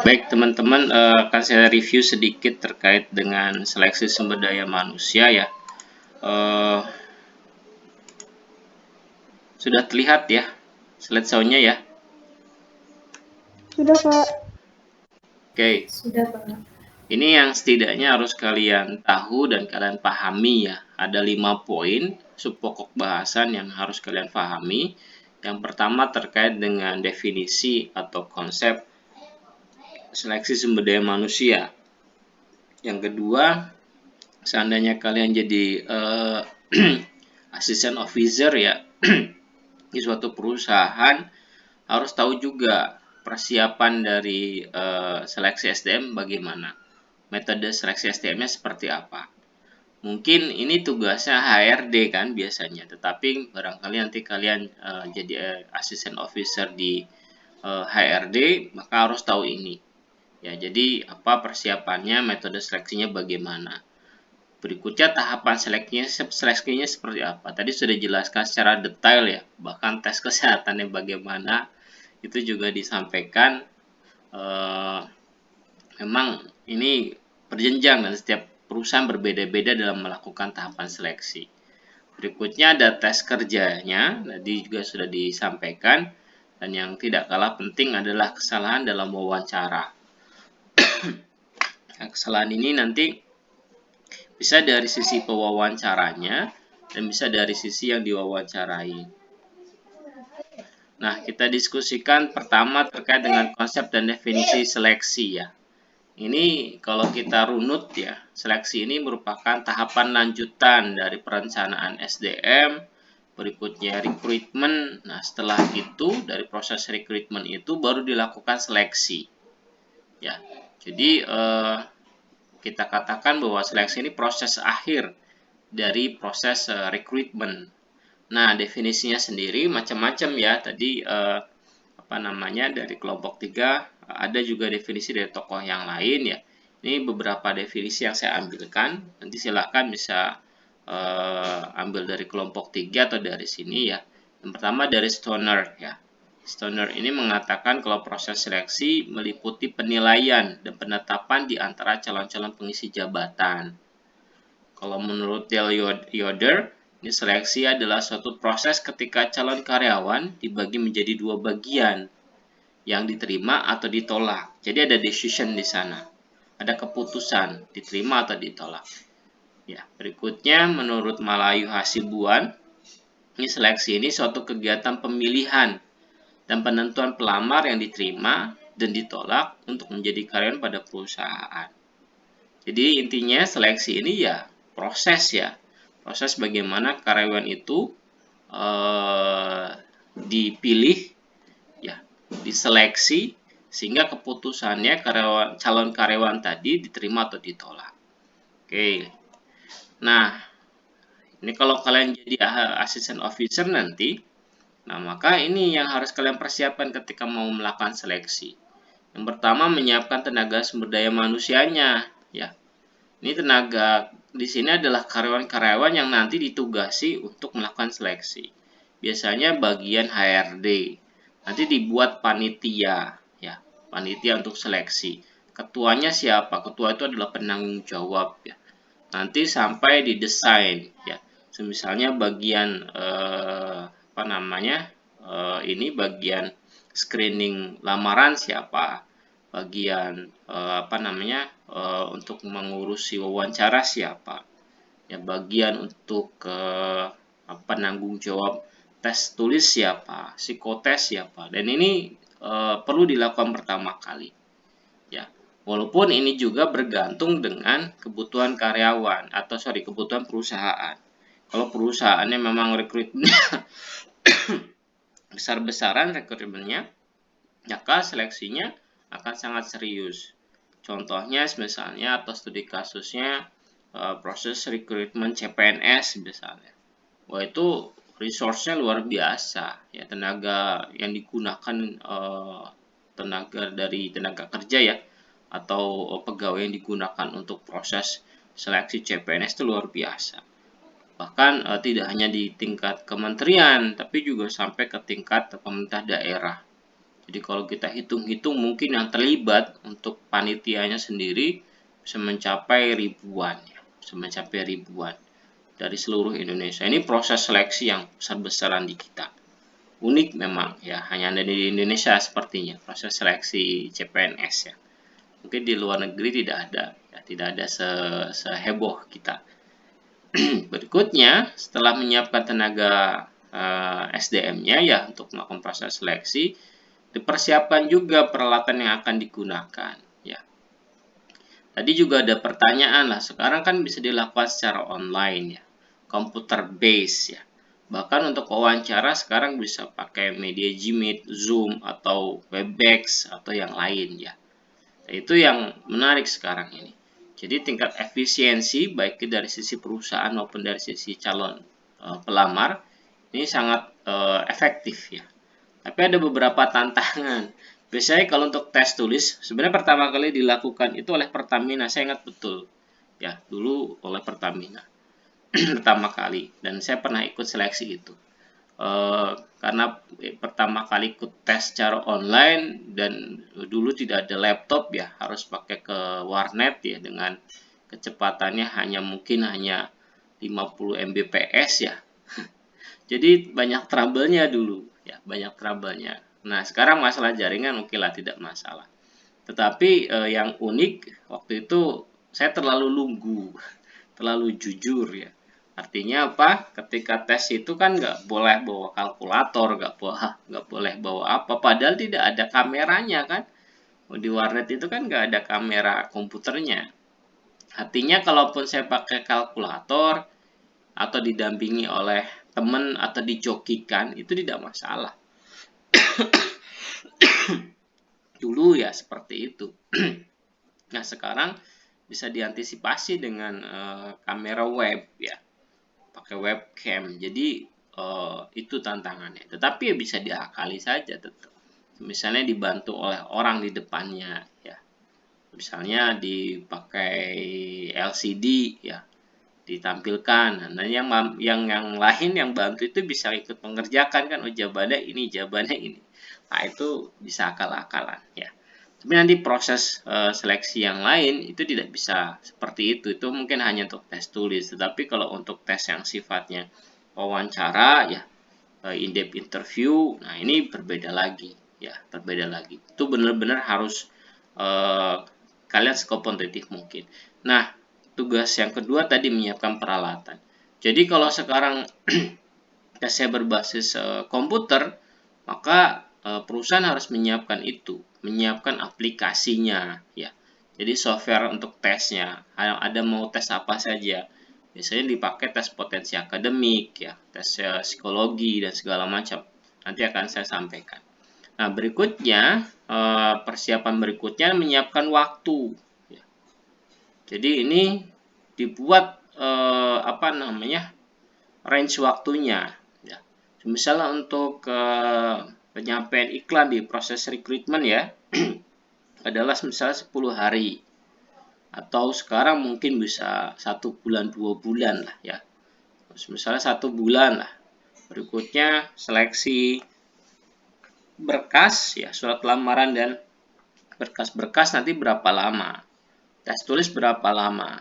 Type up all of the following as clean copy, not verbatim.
Baik teman-teman, akan saya review sedikit terkait dengan seleksi sumber daya manusia ya. Sudah terlihat ya slideshow-nya ya? Sudah, Pak. Oke. Sudah, Pak. Ini yang setidaknya harus kalian tahu dan kalian pahami ya. Ada 5 poin subpokok bahasan yang harus kalian pahami. Yang pertama terkait dengan definisi atau konsep seleksi sumber daya manusia. Yang kedua, seandainya kalian jadi assistant officer ya di suatu perusahaan, harus tahu juga persiapan dari seleksi SDM bagaimana. Metode seleksi SDM-nya seperti apa. Mungkin ini tugasnya HRD kan biasanya, tetapi barangkali nanti kalian jadi assistant officer di HRD, maka harus tahu ini. Ya, jadi apa persiapannya, metode seleksinya bagaimana. Berikutnya tahapan seleksinya seperti apa. Tadi sudah dijelaskan secara detail ya, bahkan tes kesehatannya bagaimana itu juga disampaikan. Memang ini berjenjang dan setiap perusahaan berbeda-beda dalam melakukan tahapan seleksi. Berikutnya ada tes kerjanya, tadi juga sudah disampaikan. Dan yang tidak kalah penting adalah kesalahan dalam wawancara. Nah, kesalahan ini nanti bisa dari sisi pewawancaranya dan bisa dari sisi yang diwawancarai. Nah, kita diskusikan pertama terkait dengan konsep dan definisi seleksi ya. Ini kalau kita runut ya, seleksi ini merupakan tahapan lanjutan dari perencanaan SDM, berikutnya rekrutmen. Nah, setelah itu dari proses rekrutmen itu baru dilakukan seleksi. Ya. Jadi kita katakan bahwa seleksi ini proses akhir dari proses rekrutmen. Nah, definisinya sendiri macam-macam ya. Tadi dari kelompok 3 ada juga definisi dari tokoh yang lain ya. Ini beberapa definisi yang saya ambilkan. Nanti silakan bisa ambil dari kelompok 3 atau dari sini ya. Yang pertama dari Stoner ya. Stoner ini mengatakan kalau proses seleksi meliputi penilaian dan penetapan di antara calon-calon pengisi jabatan. Kalau menurut Dale Yoder, ini seleksi adalah suatu proses ketika calon karyawan dibagi menjadi 2 bagian, yang diterima atau ditolak. Jadi ada decision di sana. Ada keputusan, diterima atau ditolak. Ya, berikutnya menurut Malayu Hasibuan, ini seleksi ini suatu kegiatan pemilihan dan penentuan pelamar yang diterima dan ditolak untuk menjadi karyawan pada perusahaan. Jadi intinya seleksi ini ya proses ya. Proses bagaimana karyawan itu dipilih ya, diseleksi sehingga keputusannya calon karyawan tadi diterima atau ditolak. Oke. Nah, ini kalau kalian jadi assistant officer nanti, nah maka ini yang harus kalian persiapkan ketika mau melakukan seleksi. Yang pertama menyiapkan tenaga sumber daya manusianya, ya. Ini tenaga di sini adalah karyawan-karyawan yang nanti ditugasi untuk melakukan seleksi. Biasanya bagian HRD. Nanti dibuat panitia, ya, panitia untuk seleksi. Ketuanya siapa? Ketua itu adalah penanggung jawab, ya. Nanti sampai didesain, ya. Misalnya bagian ini bagian screening lamaran siapa, bagian untuk mengurusi wawancara siapa, ya, bagian untuk penanggung jawab tes tulis siapa, psikotes siapa, dan ini perlu dilakukan pertama kali, ya. Walaupun ini juga bergantung dengan kebutuhan karyawan atau kebutuhan perusahaan. Kalau perusahaannya memang rekrutmennya besar-besaran rekrutmennya, maka seleksinya akan sangat serius. Contohnya misalnya atau studi kasusnya proses rekrutmen CPNS misalnya. Wah, itu resource-nya luar biasa ya, tenaga yang digunakan tenaga dari tenaga kerja ya atau pegawai yang digunakan untuk proses seleksi CPNS itu luar biasa. Bahkan tidak hanya di tingkat kementerian, tapi juga sampai ke tingkat pemerintah daerah. Jadi kalau kita hitung-hitung mungkin yang terlibat untuk panitianya sendiri bisa mencapai ribuan ya, bisa mencapai ribuan dari seluruh Indonesia. Ini proses seleksi yang besar-besaran di kita. Unik memang ya, hanya ada di Indonesia sepertinya proses seleksi CPNS ya. Mungkin di luar negeri tidak ada ya, tidak ada seheboh kita. Berikutnya, setelah menyiapkan tenaga SDM-nya ya untuk melakukan proses seleksi, dipersiapkan juga peralatan yang akan digunakan ya. Tadi juga ada pertanyaan lah, sekarang kan bisa dilakukan secara online ya, computer base ya. Bahkan untuk wawancara sekarang bisa pakai media Gmeet, Zoom atau Webex atau yang lain ya. Nah, itu yang menarik sekarang ini. Jadi tingkat efisiensi baik dari sisi perusahaan maupun dari sisi calon pelamar ini sangat efektif ya. Tapi ada beberapa tantangan. Biasanya kalau untuk tes tulis, sebenarnya pertama kali dilakukan itu oleh Pertamina, saya ingat betul. Ya, dulu oleh Pertamina. Pertama kali, dan saya pernah ikut seleksi itu. Karena pertama kali ikut tes secara online dan dulu tidak ada laptop ya, harus pakai ke warnet ya dengan kecepatannya mungkin hanya 50 Mbps ya. Jadi banyak trouble-nya dulu ya, banyak trouble-nya. Nah, sekarang masalah jaringan oke lah, tidak masalah. Tetapi yang unik waktu itu saya terlalu lugu, terlalu jujur ya. Artinya apa? Ketika tes itu kan nggak boleh bawa kalkulator, nggak boleh bawa apa. Padahal tidak ada kameranya kan. Di warnet itu kan nggak ada kamera komputernya. Artinya kalaupun saya pakai kalkulator atau didampingi oleh teman atau dijokikan itu tidak masalah. Dulu ya seperti itu. Nah sekarang bisa diantisipasi dengan kamera web ya, pakai webcam. Jadi itu tantangannya. Tetapi ya bisa diakali saja tetap. Misalnya dibantu oleh orang di depannya ya. Misalnya dipakai LCD ya, ditampilkan. Nah, yang lain yang bantu itu bisa ikut mengerjakan kan, oh jawabannya ini, jawabannya ini. Nah, itu bisa akal-akalan ya. Tapi nanti proses seleksi yang lain itu tidak bisa seperti itu. Itu mungkin hanya untuk tes tulis. Tetapi kalau untuk tes yang sifatnya wawancara ya, in-depth interview, nah ini berbeda lagi ya, berbeda lagi. Itu benar-benar harus kalian sekompetitif mungkin. Nah, tugas yang kedua tadi menyiapkan peralatan. Jadi kalau sekarang tesnya berbasis komputer, maka perusahaan harus menyiapkan itu, menyiapkan aplikasinya ya. Jadi software untuk tesnya, ada mau tes apa saja. Biasanya dipakai tes potensi akademik ya, tes psikologi dan segala macam. Nanti akan saya sampaikan. Nah, berikutnya persiapan berikutnya menyiapkan waktu. Ya. Jadi ini dibuat range waktunya. Ya. Misalnya untuk penyampaian iklan di proses rekrutmen ya adalah misalnya 10 hari atau sekarang mungkin bisa 1 bulan 2 bulan lah ya. Misalnya 1 bulan lah. Berikutnya seleksi berkas ya, surat lamaran dan berkas-berkas nanti berapa lama, tes tulis berapa lama,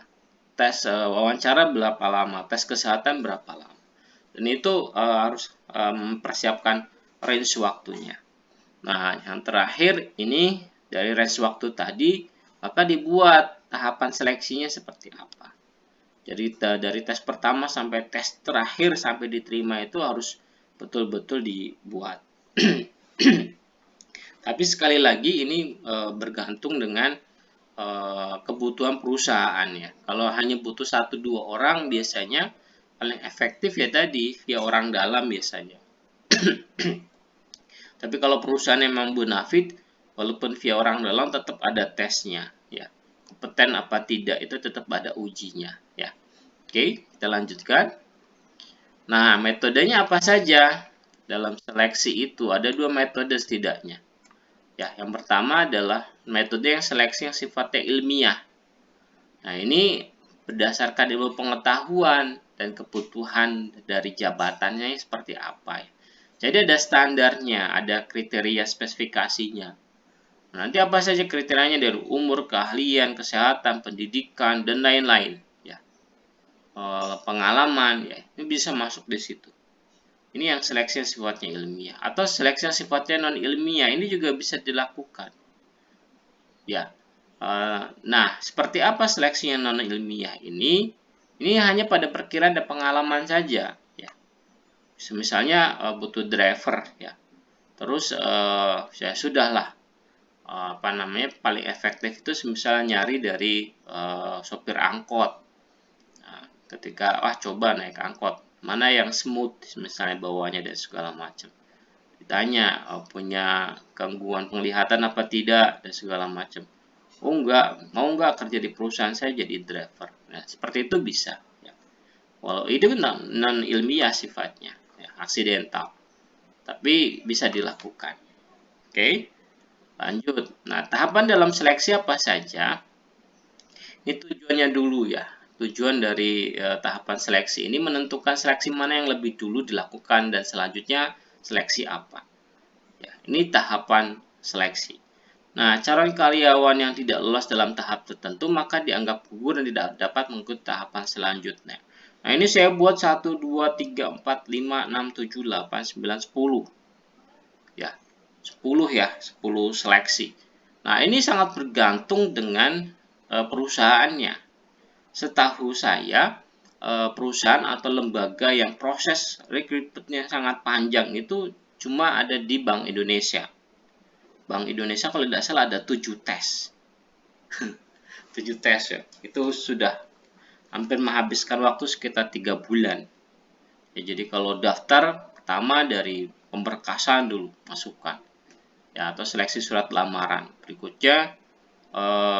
tes wawancara berapa lama, tes kesehatan berapa lama. Dan itu harus mempersiapkan range waktunya. Nah, yang terakhir ini dari range waktu tadi, maka dibuat tahapan seleksinya seperti apa. Jadi dari tes pertama sampai tes terakhir sampai diterima itu harus betul-betul dibuat. Tapi sekali lagi ini bergantung dengan kebutuhan perusahaan ya. Kalau hanya butuh 1-2 orang biasanya paling efektif ya tadi via orang dalam biasanya. Tapi kalau perusahaan memang bonafit, walaupun via orang dalam tetap ada tesnya ya. Kompeten apa tidak itu tetap ada ujinya ya. Oke, kita lanjutkan. Nah, metodenya apa saja? Dalam seleksi itu ada 2 metode setidaknya. Ya, yang pertama adalah metode yang seleksi yang sifatnya ilmiah. Nah, ini berdasarkan ilmu pengetahuan dan kebutuhan dari jabatannya seperti apa ya. Jadi ada standarnya, ada kriteria spesifikasinya. Nanti apa saja kriterianya dari umur, keahlian, kesehatan, pendidikan, dan lain-lain. Ya, pengalaman, ya, ini bisa masuk di situ. Ini yang seleksi yang sifatnya ilmiah. Atau seleksi yang sifatnya non ilmiah, ini juga bisa dilakukan. Ya, nah seperti apa seleksi yang non ilmiah ini? Ini hanya pada perkiraan dan pengalaman saja. Ya, misalnya butuh driver, ya. Terus ya sudahlah. Apa namanya, paling efektif itu misalnya nyari dari sopir angkot. Nah, ketika coba naik angkot, mana yang smooth misalnya bawahnya dan segala macam. Ditanya punya gangguan penglihatan apa tidak dan segala macam. Oh enggak, mau enggak kerja di perusahaan saya jadi driver. Nah, seperti itu bisa. Ya. Walau itu non ilmiah sifatnya, ya, aksidental, tapi bisa dilakukan. Oke. Lanjut. Nah, tahapan dalam seleksi apa saja? Ini tujuannya dulu ya. Tujuan dari tahapan seleksi ini menentukan seleksi mana yang lebih dulu dilakukan dan selanjutnya seleksi apa. Ya, ini tahapan seleksi. Nah, calon karyawan yang tidak lolos dalam tahap tertentu maka dianggap gugur dan tidak dapat mengikuti tahapan selanjutnya. Nah, ini saya buat 1, 2, 3, 4, 5, 6, 7, 8, 9, 10. Ya, 10 ya, 10 seleksi. Nah, ini sangat bergantung dengan perusahaannya. Setahu saya, perusahaan atau lembaga yang proses rekrutmennya sangat panjang itu cuma ada di Bank Indonesia. Bank Indonesia kalau tidak salah ada 7 tes. 7 tes ya. Itu sudah hampir menghabiskan waktu sekitar 3 bulan. Ya, jadi kalau daftar pertama dari pemberkasan dulu masukkan. Ya, atau seleksi surat lamaran. Berikutnya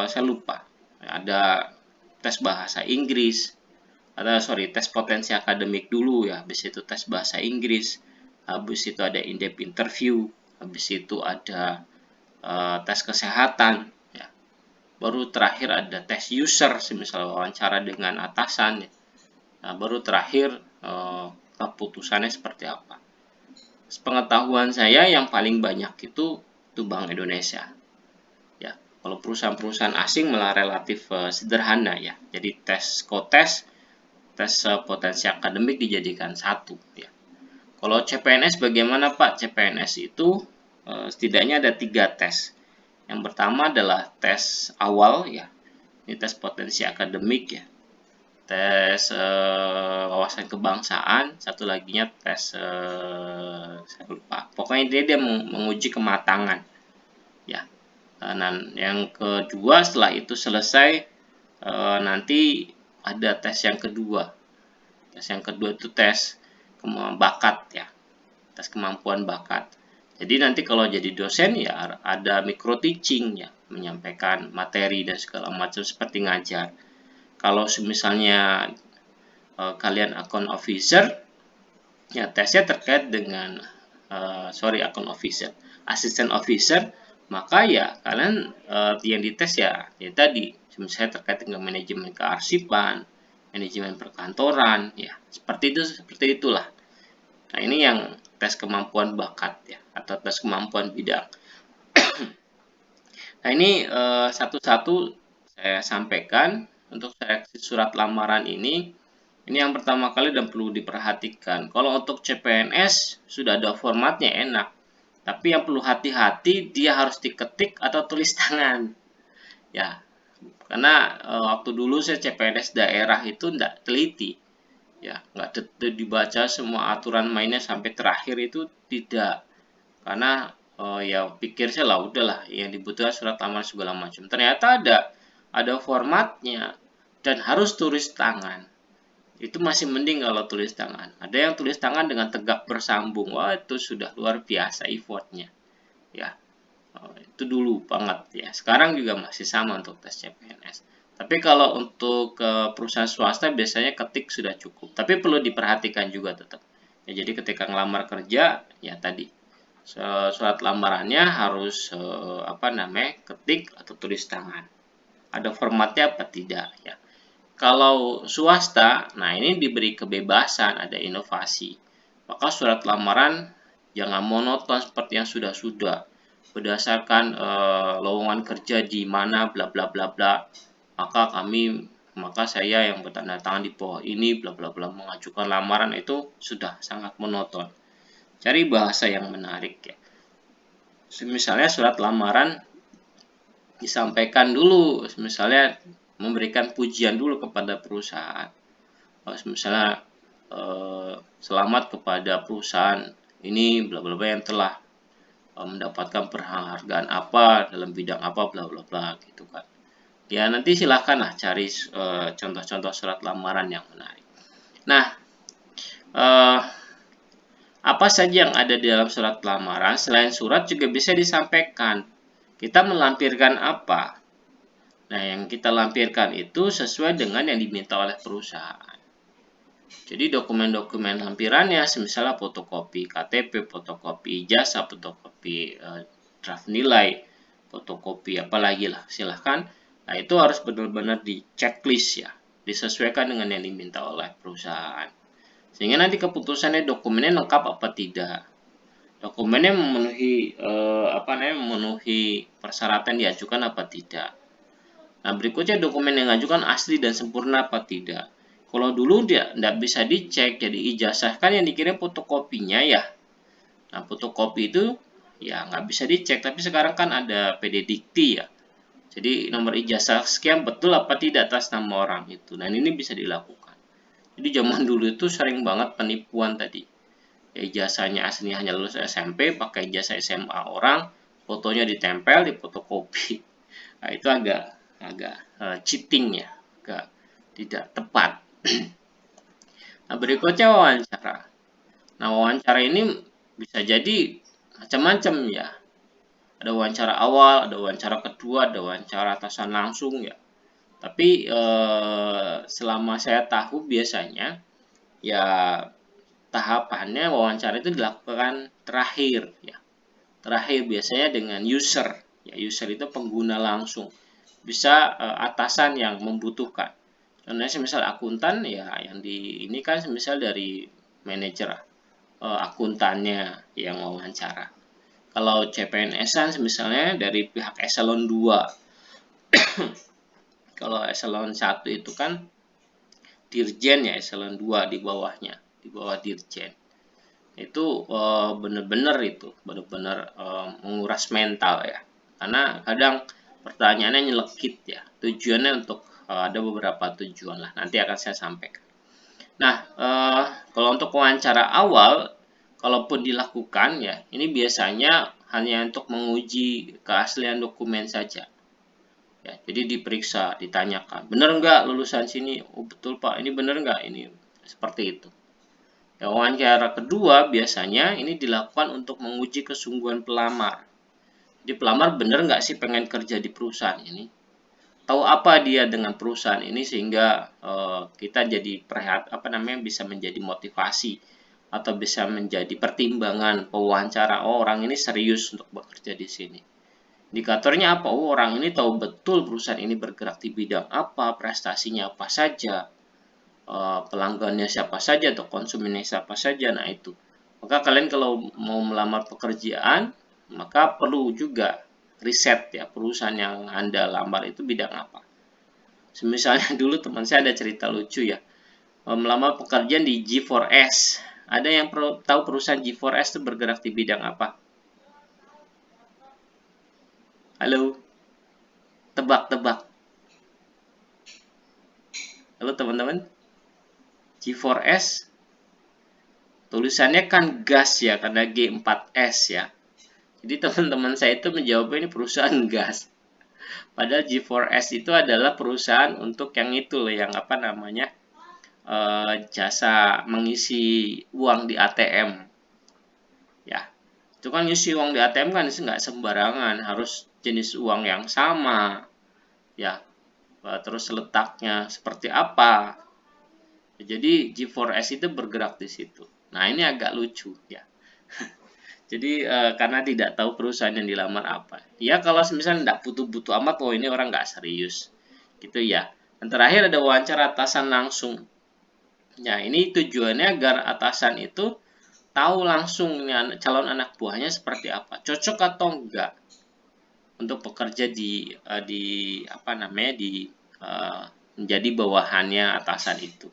saya lupa. Ada tes bahasa Inggris. Tes potensi akademik dulu ya. Habis itu tes bahasa Inggris. Habis itu ada in-depth interview. Habis itu ada tes kesehatan. Ya. Baru terakhir ada tes user, misalnya wawancara dengan atasan. Ya. Nah, baru terakhir keputusannya seperti apa. Pengetahuan saya yang paling banyak itu Bank Indonesia. Ya, kalau perusahaan-perusahaan asing malah relatif sederhana ya. Jadi tes potensi akademik dijadikan satu ya. Kalau CPNS bagaimana Pak? CPNS itu setidaknya ada 3 tes. Yang pertama adalah tes awal ya. Ini tes potensi akademik ya. Tes wawasan kebangsaan, satu laginya tes saya lupa. Pokoknya dia menguji kematangan. Ya. Dan yang kedua setelah itu selesai nanti ada tes yang kedua. Tes yang kedua itu tes bakat ya. Tes kemampuan bakat. Jadi nanti kalau jadi dosen ya ada micro teaching ya, menyampaikan materi dan segala macam seperti ngajar. Kalau misalnya kalian account officer, ya tesnya terkait dengan account officer, assistant officer, maka ya kalian yang dites ya tadi, misalnya terkait dengan manajemen kearsipan, manajemen perkantoran, ya seperti itulah. Nah, ini yang tes kemampuan bakat ya, atau tes kemampuan bidang. Nah, ini satu-satu saya sampaikan untuk seleksi surat lamaran ini. Ini yang pertama kali dan perlu diperhatikan. Kalau untuk CPNS sudah ada formatnya enak. Tapi yang perlu hati-hati dia harus diketik atau tulis tangan. Ya, karena waktu dulu saya CPNS daerah itu tidak teliti. Ya, nggak dibaca semua aturan mainnya sampai terakhir itu tidak. Karena ya pikir saya lah udahlah yang dibutuhkan surat lamaran segala macam. Ternyata ada formatnya dan harus tulis tangan. Itu masih mending kalau tulis tangan. Ada yang tulis tangan dengan tegak bersambung. Wah, itu sudah luar biasa effortnya. Ya, itu dulu banget ya. Sekarang juga masih sama untuk tes CPNS. Tapi kalau untuk perusahaan swasta biasanya ketik sudah cukup. Tapi perlu diperhatikan juga tetap. Ya, jadi ketika ngelamar kerja, ya tadi surat lamarannya harus ketik atau tulis tangan. Ada formatnya apa tidak ya. Kalau swasta, nah ini diberi kebebasan, ada inovasi. Maka surat lamaran Jangan monoton seperti yang sudah-sudah. Berdasarkan lowongan kerja di mana bla bla bla bla, maka saya yang bertanda tangan di bawah ini bla bla bla mengajukan lamaran, itu sudah sangat monoton. Cari bahasa yang menarik ya. Misalnya surat lamaran disampaikan dulu, misalnya memberikan pujian dulu kepada perusahaan. Misalnya selamat kepada perusahaan ini bla bla bla yang telah mendapatkan penghargaan apa dalam bidang apa bla bla bla gitu kan. Ya nanti silahkan lah cari contoh-contoh surat lamaran yang menarik. Nah, apa saja yang ada di dalam surat lamaran? Selain surat juga bisa disampaikan. Kita melampirkan apa? Nah, yang kita lampirkan itu sesuai dengan yang diminta oleh perusahaan. Jadi dokumen-dokumen lampirannya, misalnya fotokopi KTP, fotokopi ijazah, fotokopi draft nilai, fotokopi apalagi lah, silahkan. Nah, itu harus benar-benar di checklist ya, disesuaikan dengan yang diminta oleh perusahaan. Sehingga nanti keputusannya dokumennya lengkap apa tidak. Dokumennya memenuhi persyaratan diajukan apa tidak. Nah, berikutnya dokumen yang diajukan asli dan sempurna apa tidak. Kalau dulu dia tidak bisa dicek, jadi ijazah kan yang dikirim fotokopinya ya. Nah, fotokopi itu ya nggak bisa dicek, tapi sekarang kan ada PD Dikti ya. Jadi nomor ijazah sekian betul apa tidak atas nama orang itu. Dan ini bisa dilakukan. Jadi zaman dulu itu sering banget penipuan tadi. Ya, ijazahnya aslinya hanya lulus SMP, pakai ijazah SMA orang, fotonya ditempel di fotokopi. Nah, itu agak cheating ya, agak tidak tepat. Nah, berikutnya wawancara. Nah, wawancara ini bisa jadi macam-macam ya. Ada wawancara awal, ada wawancara kedua, ada wawancara atasan langsung ya. Tapi selama saya tahu biasanya ya tahapannya wawancara itu dilakukan terakhir ya. Terakhir biasanya dengan user. Ya, user itu pengguna langsung. Bisa atasan yang membutuhkan. Contohnya misal akuntan ya yang ini kan misal dari manajer akuntannya yang wawancara. Kalau CPNS-an misalnya dari pihak eselon 2. Kalau eselon 1 itu kan dirjen ya, eselon 2 di bawahnya, di bawah dirjen. Itu benar-benar menguras mental ya. Karena kadang pertanyaannya nyelekit ya. Tujuannya untuk ada beberapa tujuan lah. Nanti akan saya sampaikan. Nah, kalau untuk wawancara awal, kalaupun dilakukan ya, ini biasanya hanya untuk menguji keaslian dokumen saja. Ya, jadi diperiksa, ditanyakan, benar nggak lulusan sini? Oh betul Pak, ini benar nggak? Ini seperti itu. Ya, wawancara kedua biasanya ini dilakukan untuk menguji kesungguhan pelamar. Jadi pelamar benar nggak sih pengen kerja di perusahaan ini? Tahu apa dia dengan perusahaan ini sehingga kita jadi bisa menjadi motivasi atau bisa menjadi pertimbangan pewawancara. Oh, orang ini serius untuk bekerja di sini. Indikatornya apa? Oh, orang ini tahu betul perusahaan ini bergerak di bidang apa, prestasinya apa saja, pelanggannya siapa saja atau konsumennya siapa saja. Nah, itu. Maka kalian kalau mau melamar pekerjaan, maka perlu juga riset ya perusahaan yang Anda lamar itu bidang apa. Misalnya dulu teman saya ada cerita lucu ya, melamar pekerjaan di G4S. Ada yang tahu perusahaan G4S itu bergerak di bidang apa? Halo? Tebak-tebak. Halo teman-teman? G4S tulisannya kan gas ya, karena G4S ya. Jadi teman-teman saya itu menjawab ini perusahaan gas. Padahal G4S itu adalah perusahaan untuk yang itu loh, yang jasa mengisi uang di ATM. Ya, itu kan ngisi uang di ATM kan nggak sembarangan, harus jenis uang yang sama. Ya, terus letaknya seperti apa. Jadi G4S itu bergerak di situ. Nah, ini agak lucu ya. Jadi karena tidak tahu perusahaan yang dilamar apa. Ya kalau misalnya tidak butuh-butuh amat, oh ini orang nggak serius. Gitu ya. Dan terakhir ada wawancara atasan langsung. Ya, ini tujuannya agar atasan itu tahu langsung ini calon anak buahnya seperti apa, cocok atau enggak untuk bekerja di apa namanya menjadi bawahannya atasan itu.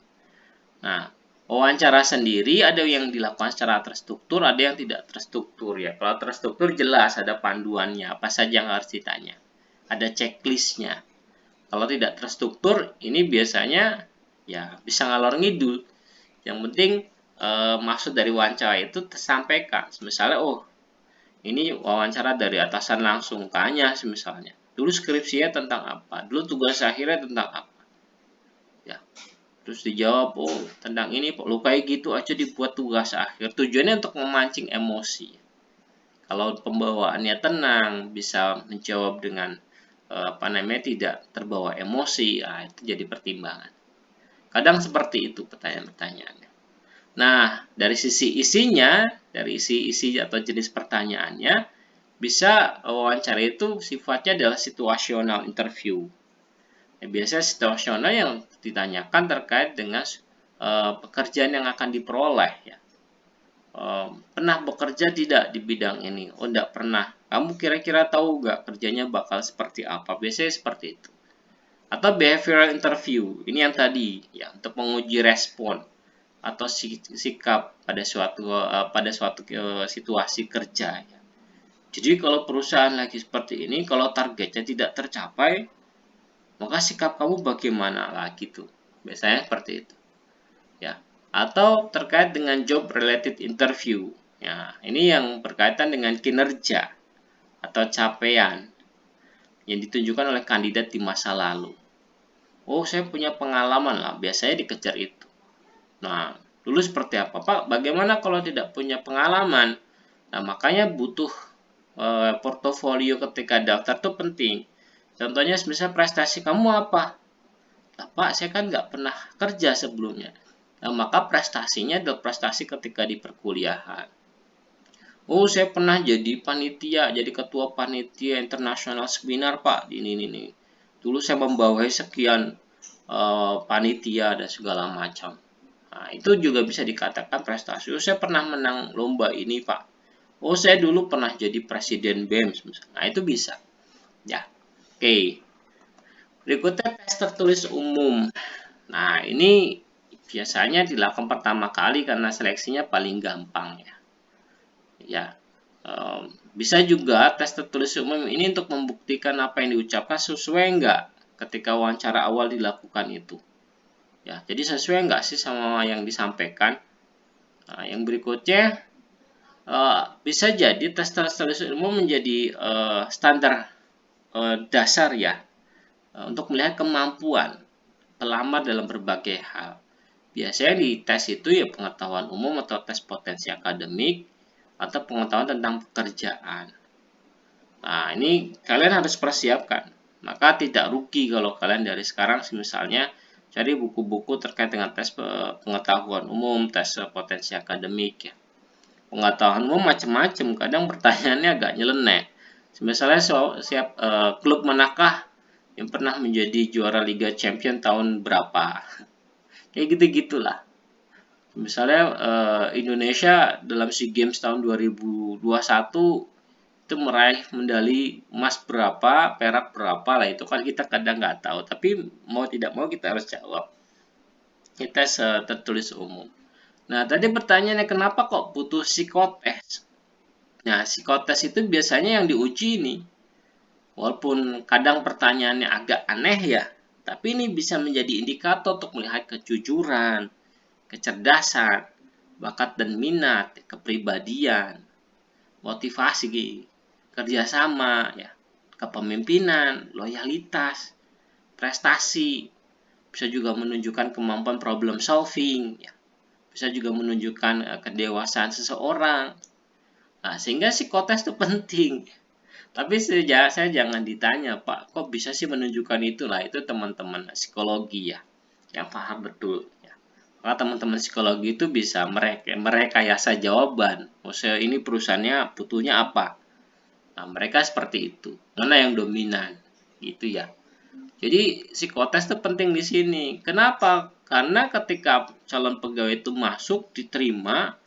Nah, wawancara sendiri ada yang dilakukan secara terstruktur, ada yang tidak terstruktur ya. Kalau terstruktur jelas ada panduannya, apa saja yang harus ditanya. Ada checklistnya. Kalau tidak terstruktur, ini biasanya ya bisa ngalor ngidul. Yang penting maksud dari wawancara itu tersampaikan. Misalnya, oh ini wawancara dari atasan langsung, tanya misalnya. Dulu skripsinya tentang apa? Dulu tugas akhirnya tentang apa? Ya, terus dijawab, oh tentang ini lu kayak gitu aja dibuat tugas akhir. Tujuannya untuk memancing emosi. Kalau pembawaannya tenang, bisa menjawab dengan apa namanya tidak terbawa emosi, itu jadi pertimbangan. Kadang seperti itu pertanyaan-pertanyaannya. Nah, dari sisi isinya, dari isi atau jenis pertanyaannya, bisa wawancara itu sifatnya adalah situasional interview. Biasanya situasional yang ditanyakan terkait dengan pekerjaan yang akan diperoleh ya. Pernah bekerja tidak di bidang ini? Oh, tidak pernah. Kamu kira-kira tahu nggak kerjanya bakal seperti apa? Biasanya seperti itu. Atau behavioral interview, ini yang tadi ya, untuk menguji respon atau sikap pada suatu situasi kerja ya. Jadi kalau perusahaan lagi seperti ini, kalau targetnya tidak tercapai, maka sikap kamu bagaimana lah gitu. Biasanya seperti itu. Ya. Atau terkait dengan job related interview. Ya, ini yang berkaitan dengan kinerja atau capaian yang ditunjukkan oleh kandidat di masa lalu. Oh, saya punya pengalaman lah, biasanya dikejar itu. Nah, dulu seperti apa, Pak? Bagaimana kalau tidak punya pengalaman? Nah, makanya butuh portofolio ketika daftar itu penting. Contohnya, misalnya prestasi kamu apa? Nah, Pak, saya kan nggak pernah kerja sebelumnya. Nah, maka prestasinya adalah prestasi ketika di perkuliahan. Oh, saya pernah jadi panitia, jadi ketua panitia internasional seminar, Pak. Ini. Dulu saya membawahi sekian panitia dan segala macam. Nah, itu juga bisa dikatakan prestasi. Oh, saya pernah menang lomba ini, Pak. Oh, saya dulu pernah jadi presiden BEM. Nah, itu bisa. Ya, oke. Berikutnya tes tertulis umum. Nah, ini biasanya dilakukan pertama kali karena seleksinya paling gampang ya. Ya, bisa juga tes tertulis umum ini untuk membuktikan apa yang diucapkan sesuai enggak ketika wawancara awal dilakukan itu. Ya, jadi sesuai enggak sih sama yang disampaikan. Nah, yang berikutnya bisa jadi tes tertulis umum menjadi standar dasar ya untuk melihat kemampuan pelamar dalam berbagai hal. Biasanya di tes itu ya pengetahuan umum atau tes potensi akademik atau pengetahuan tentang pekerjaan. Nah, ini kalian harus persiapkan. Maka tidak rugi kalau kalian dari sekarang misalnya cari buku-buku terkait dengan tes pengetahuan umum, tes potensi akademik ya. Pengetahuan umum macam-macam, kadang pertanyaannya agak nyeleneh. Misalnya klub manakah yang pernah menjadi juara Liga Champion tahun berapa? Kayak gitu-gitulah. Misalnya Indonesia dalam SEA Games tahun 2021 itu meraih medali emas berapa, perak berapa lah, itu kan kita kadang nggak tahu. Tapi mau tidak mau kita harus jawab. Kita tertulis umum. Nah, tadi pertanyaannya kenapa kok butuh psikotes? Nah, psikotes itu biasanya yang diuji nih. Walaupun kadang pertanyaannya agak aneh ya, tapi ini bisa menjadi indikator untuk melihat kejujuran, kecerdasan, bakat dan minat, kepribadian, motivasi, kerjasama, ya, kepemimpinan, loyalitas, prestasi, bisa juga menunjukkan kemampuan problem solving, ya, bisa juga menunjukkan kedewasaan seseorang. Nah, sehingga psikotes itu penting. Tapi saya jangan ditanya, Pak, kok bisa sih menunjukkan itu? Lah, itu teman-teman psikologi ya, yang paham betul. Ya. Maka teman-teman psikologi itu bisa merekayasa jawaban. Maksudnya ini perusahaannya butuhnya apa? Nah, mereka seperti itu. Mana yang dominan? Gitu ya. Jadi psikotes itu penting di sini. Kenapa? Karena ketika calon pegawai itu masuk, diterima,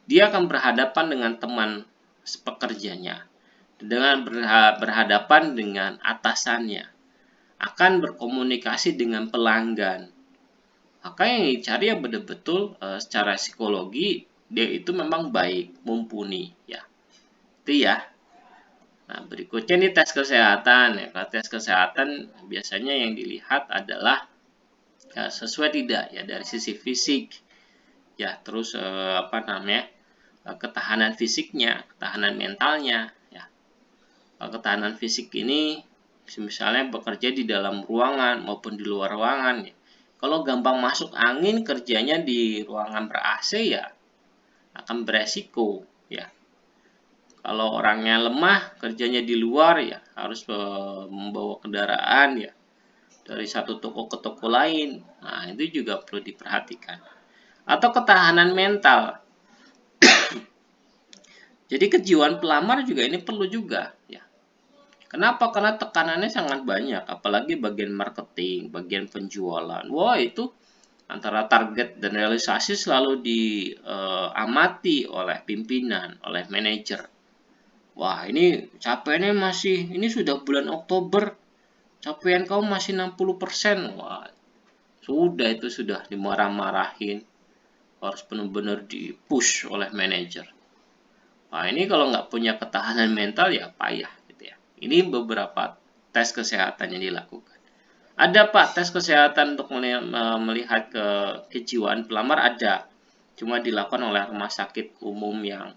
dia akan berhadapan dengan teman pekerjanya, dengan berhadapan dengan atasannya, akan berkomunikasi dengan pelanggan. Maka yang dicari ya betul-betul secara psikologi dia itu memang baik, mumpuni ya. Itu ya. Nah, berikutnya nih tes kesehatan ya. Kalau tes kesehatan biasanya yang dilihat adalah ya, sesuai tidak ya dari sisi fisik ya, terus ketahanan fisiknya, ketahanan mentalnya ya. Ketahanan fisik ini misalnya bekerja di dalam ruangan maupun di luar ruangan ya. Kalau gampang masuk angin kerjanya di ruangan ber-AC ya akan beresiko ya. Kalau orangnya lemah kerjanya di luar ya harus membawa kendaraan ya dari satu toko ke toko lain. Nah, itu juga perlu diperhatikan. Atau ketahanan mental. Jadi kejiwaan pelamar juga ini perlu juga ya. Kenapa? Karena tekanannya sangat banyak, apalagi bagian marketing, bagian penjualan. Wah, itu antara target dan realisasi selalu diamati oleh pimpinan, oleh manajer. Wah, ini capeknya ini sudah bulan Oktober, capaian kamu masih 60%. Wah, sudah dimarah-marahin, harus benar-benar di-push oleh manajer. Nah, ini kalau nggak punya ketahanan mental ya payah. Ini beberapa tes kesehatan yang dilakukan. Ada Pak tes kesehatan untuk melihat kejiwaan pelamar? Ada. Cuma dilakukan oleh rumah sakit umum yang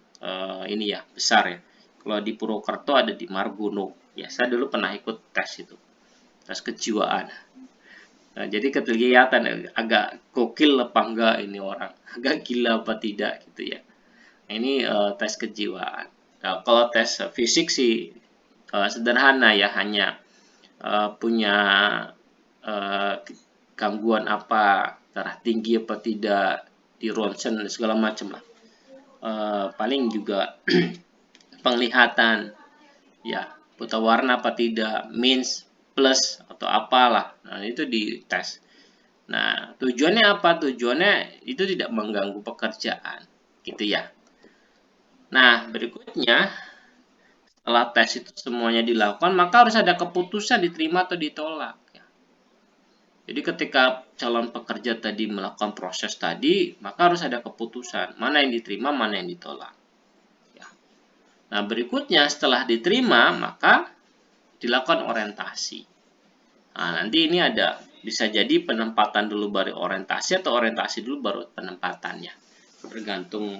ini ya besar ya. Kalau di Purwokerto ada di Margono. Ya saya dulu pernah ikut tes itu. Tes kejiwaan. Nah, jadi kelihatan agak gokil apa enggak ini orang. Agak gila apa tidak gitu ya. Ini tes kejiwaan. Nah, kalau tes fisik sih sederhana ya, hanya punya gangguan apa, darah tinggi apa tidak, di ronsen segala macam lah. Paling juga penglihatan ya, buta warna apa tidak, minus plus atau apalah. Nah, itu dites. Nah, tujuannya apa? Tujuannya itu tidak mengganggu pekerjaan gitu ya. Nah, berikutnya setelah tes itu semuanya dilakukan, maka harus ada keputusan diterima atau ditolak. Ya. Jadi ketika calon pekerja tadi melakukan proses tadi, maka harus ada keputusan. Mana yang diterima, mana yang ditolak. Ya. Nah, berikutnya setelah diterima, maka dilakukan orientasi. Nah, nanti ini ada, bisa jadi penempatan dulu baru orientasi atau orientasi dulu baru penempatannya. Tergantung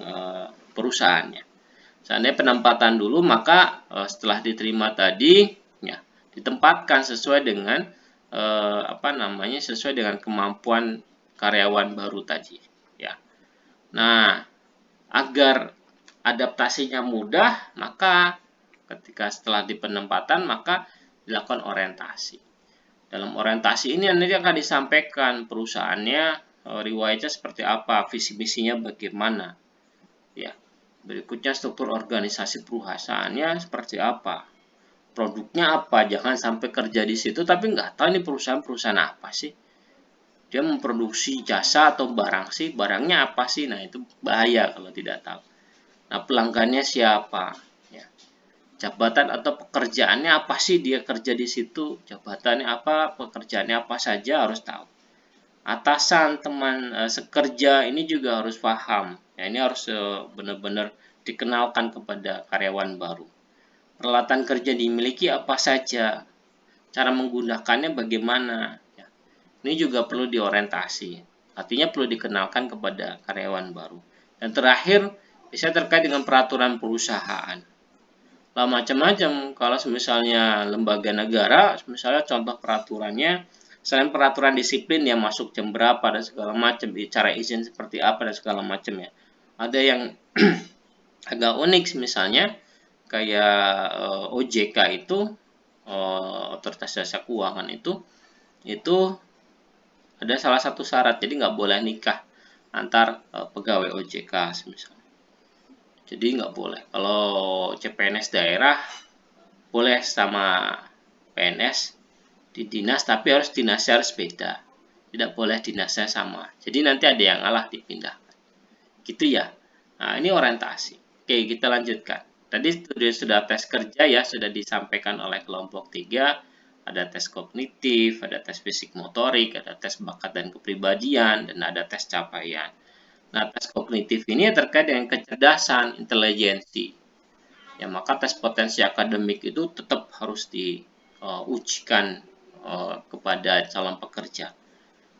perusahaannya. Seandainya penempatan dulu, maka setelah diterima tadi ya ditempatkan sesuai dengan sesuai dengan kemampuan karyawan baru tadi ya. Nah, agar adaptasinya mudah, maka ketika setelah di penempatan maka dilakukan orientasi. Dalam orientasi ini nanti akan disampaikan perusahaannya riwayatnya seperti apa, visi misinya bagaimana ya. Berikutnya struktur organisasi perusahaannya seperti apa, produknya apa. Jangan sampai kerja di situ tapi nggak tahu ini perusahaan apa sih, dia memproduksi jasa atau barang sih, barangnya apa sih. Nah, itu bahaya kalau tidak tahu. Nah, pelanggannya siapa ya, jabatan atau pekerjaannya apa sih, dia kerja di situ jabatannya apa, pekerjaannya apa saja harus tahu. Atasan, teman sekerja ini juga harus paham. Ya, ini harus benar-benar dikenalkan kepada karyawan baru. Peralatan kerja dimiliki apa saja, cara menggunakannya bagaimana. Ya. Ini juga perlu diorientasi. Artinya perlu dikenalkan kepada karyawan baru. Dan terakhir, bisa terkait dengan peraturan perusahaan. Lah macam-macam. Kalau misalnya lembaga negara, misalnya contoh peraturannya, selain peraturan disiplin yang masuk jam berapa dan segala macam, cara izin seperti apa dan segala macam ya. Ada yang agak unik misalnya kayak OJK itu, Otoritas Jasa Keuangan itu ada salah satu syarat, jadi nggak boleh nikah antar pegawai OJK misalnya. Jadi nggak boleh. Kalau CPNS daerah boleh sama PNS di dinas, tapi harus dinasnya harus beda, tidak boleh dinasnya sama, jadi nanti ada yang ngalah dipindah gitu ya. Nah, ini orientasi. Oke, kita lanjutkan. Tadi sudah tes kerja ya, sudah disampaikan oleh kelompok 3. Ada tes kognitif, ada tes fisik motorik, ada tes bakat dan kepribadian, dan ada tes capaian. Nah, tes kognitif ini terkait dengan kecerdasan, intelijensi. Ya, maka tes potensi akademik itu tetap harus diujikan kepada calon pekerja.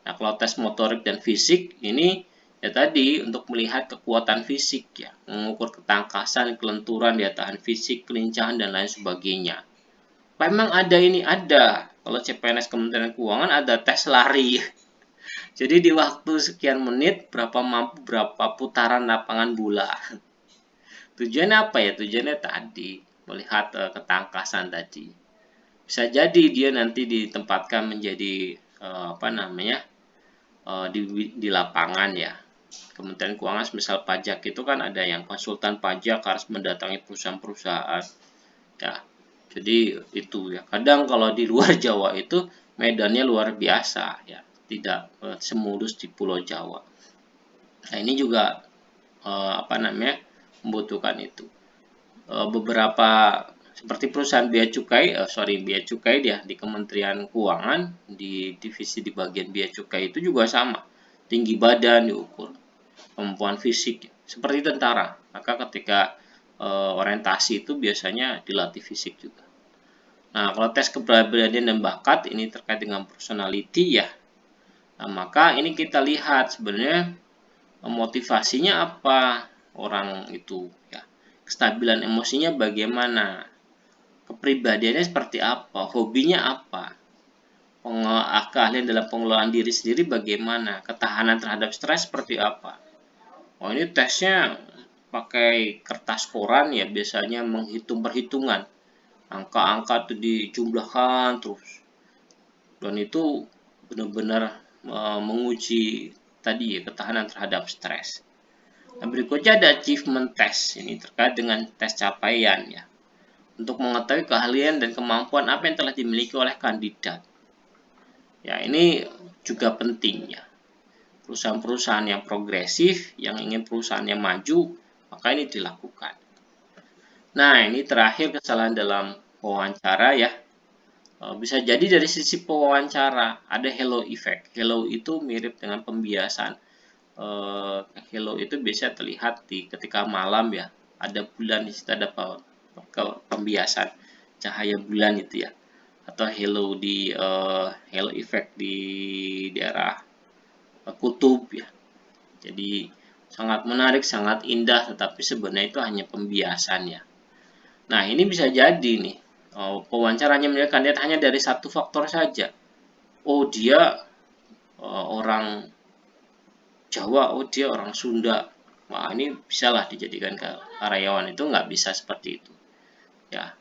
Nah, kalau tes motorik dan fisik ini ya tadi untuk melihat kekuatan fisik ya, mengukur ketangkasan, kelenturan, daya tahan fisik, kelincahan dan lain sebagainya. Memang ada ini ada. Kalau CPNS Kementerian Keuangan ada tes lari. Jadi di waktu sekian menit berapa mampu berapa putaran lapangan bola. Tujuannya apa ya? Tujuannya tadi melihat ketangkasan tadi. Bisa jadi dia nanti ditempatkan menjadi apa namanya? Di lapangan ya. Kementerian Keuangan misal pajak itu kan ada yang konsultan pajak harus mendatangi perusahaan-perusahaan ya. Jadi itu ya. Kadang kalau di luar Jawa itu medannya luar biasa ya, tidak semulus di Pulau Jawa. Nah, ini juga apa namanya? Membutuhkan itu. Beberapa seperti perusahaan bea cukai dia di Kementerian Keuangan di divisi di bagian bea cukai itu juga sama, tinggi badan diukur, kemampuan fisik seperti tentara. Maka ketika orientasi itu biasanya dilatih fisik juga. Nah, kalau tes kepribadian dan bakat ini terkait dengan personality ya. Nah, maka ini kita lihat sebenarnya motivasinya apa orang itu ya. Kestabilan emosinya bagaimana? Kepribadiannya seperti apa? Hobinya apa? Keahlian dalam pengelolaan diri sendiri bagaimana? Ketahanan terhadap stres seperti apa? Oh, ini tesnya pakai kertas koran ya, biasanya menghitung perhitungan. Angka-angka itu dijumlahkan terus. Dan itu benar-benar menguji tadi ya, ketahanan terhadap stres. Nah, berikutnya ada achievement test. Ini terkait dengan tes capaian ya. Untuk mengetahui keahlian dan kemampuan apa yang telah dimiliki oleh kandidat. Ya, ini juga penting ya. Perusahaan-perusahaan yang progresif, yang ingin perusahaannya maju, maka ini dilakukan. Nah, ini terakhir kesalahan dalam wawancara ya. Bisa jadi dari sisi pewawancara, ada halo effect. Halo itu mirip dengan pembiasan. Halo itu biasa terlihat ketika malam ya. Ada bulan di situ, ada pembiasan cahaya bulan itu ya. Atau halo effect di daerah kutub ya. Jadi sangat menarik, sangat indah, tetapi sebenarnya itu hanya pembiasan ya. Nah, ini bisa jadi nih, pewawancaranya menilai kandidat hanya dari satu faktor saja. Oh, dia orang Jawa, oh dia orang Sunda. Wah, ini bisalah dijadikan karyawan, itu nggak bisa seperti itu. Ya,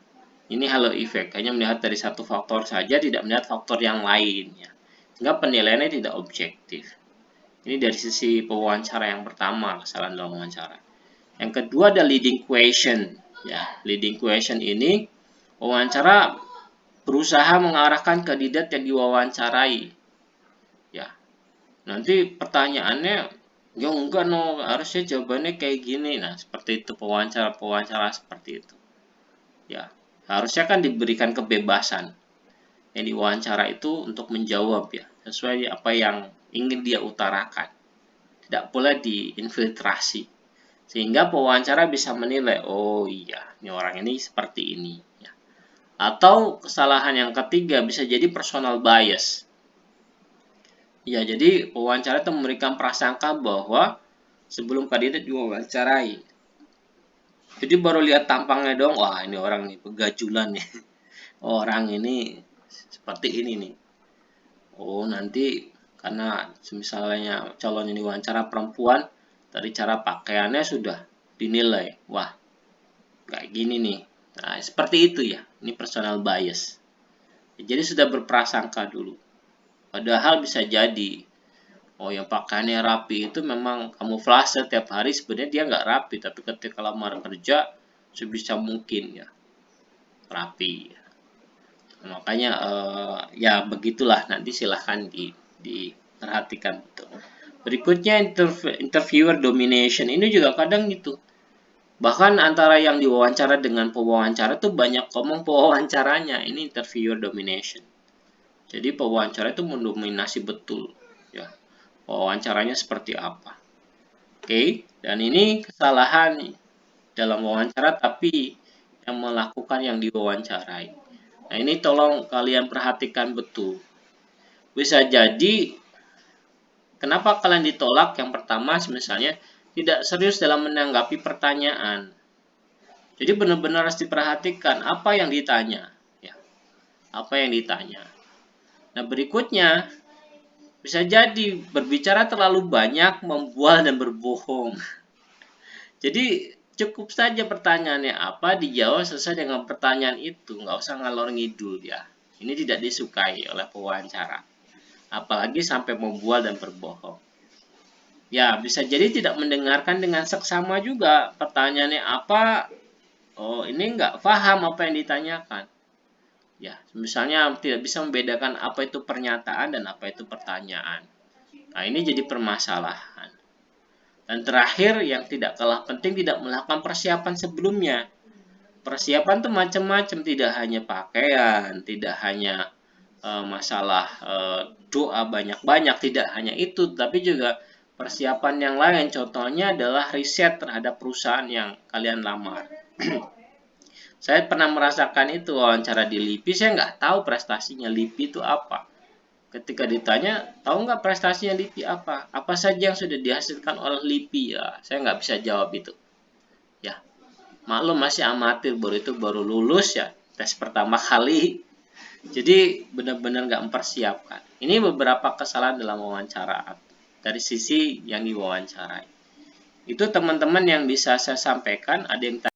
ini halo effect, hanya melihat dari satu faktor saja, tidak melihat faktor yang lain ya. Sehingga penilaiannya tidak objektif. Ini dari sisi pewawancara yang pertama, kesalahan dalam wawancara. Yang kedua ada leading question. Ya, leading question ini wawancara berusaha mengarahkan kandidat yang diwawancarai. Ya, nanti pertanyaannya ya enggak no, harusnya jawabannya kayak gini. Nah, seperti itu pewawancara seperti itu. Ya, harusnya kan diberikan kebebasan yang diwawancara itu untuk menjawab ya, sesuai apa yang ingin dia utarakan. Tidak boleh diinfiltrasi. Sehingga pewawancara bisa menilai, oh iya, ini orang ini seperti ini. Ya. Atau kesalahan yang ketiga bisa jadi personal bias. Ya, jadi pewawancara itu memberikan prasangka bahwa sebelum kandidat diwawancarai. Jadi baru lihat tampangnya dong, wah ini orang nih pegajulan nih. Orang ini seperti ini nih. Oh, nanti karena misalnya calon ini wawancara perempuan, dari cara pakaiannya sudah dinilai, wah kayak gini nih. Nah, seperti itu ya. Ini personal bias. Jadi sudah berprasangka dulu. Padahal bisa jadi, oh yang pakaiannya rapi itu memang kamuflase tiap hari, sebenarnya dia nggak rapi, tapi ketika lamar kerja sebisa mungkin ya rapi. Makanya ya begitulah, nanti silahkan diperhatikan betul. Berikutnya interviewer domination. Ini juga kadang gitu. Bahkan antara yang diwawancara dengan pewawancara tuh banyak ngomong pewawancaranya. Ini interviewer domination. Jadi pewawancara itu mendominasi betul. Ya, pewawancaranya seperti apa. Oke, dan ini kesalahan dalam wawancara tapi yang melakukan yang diwawancarai. Nah, ini tolong kalian perhatikan betul. Bisa jadi kenapa kalian ditolak? Yang pertama, misalnya tidak serius dalam menanggapi pertanyaan. Jadi benar-benar harus diperhatikan apa yang ditanya, ya. Apa yang ditanya. Nah, berikutnya bisa jadi berbicara terlalu banyak, membual dan berbohong. Jadi cukup saja pertanyaannya apa, dijawab sesuai dengan pertanyaan itu, nggak usah ngalor ngidul ya. Ini tidak disukai oleh pewawancara, apalagi sampai membual dan berbohong. Ya, bisa jadi tidak mendengarkan dengan seksama juga. Pertanyaannya apa? Oh, ini nggak paham apa yang ditanyakan. Ya, misalnya tidak bisa membedakan apa itu pernyataan dan apa itu pertanyaan. Nah, ini jadi permasalahan. Dan terakhir, yang tidak kalah penting, tidak melakukan persiapan sebelumnya. Persiapan tuh macam-macam, tidak hanya pakaian, tidak hanya masalah doa banyak-banyak, tidak hanya itu, tapi juga persiapan yang lain. Contohnya adalah riset terhadap perusahaan yang kalian lamar. Saya pernah merasakan itu wawancara di LIPI, saya nggak tahu prestasinya LIPI itu apa. Ketika ditanya, tahu nggak prestasinya LIPI apa? Apa saja yang sudah dihasilkan oleh LIPI? Ya, saya nggak bisa jawab itu. Ya, maklum masih amatir, baru lulus ya, tes pertama kali. Jadi benar-benar nggak mempersiapkan. Ini beberapa kesalahan dalam wawancara dari sisi yang diwawancarai. Itu teman-teman yang bisa saya sampaikan. Ada yang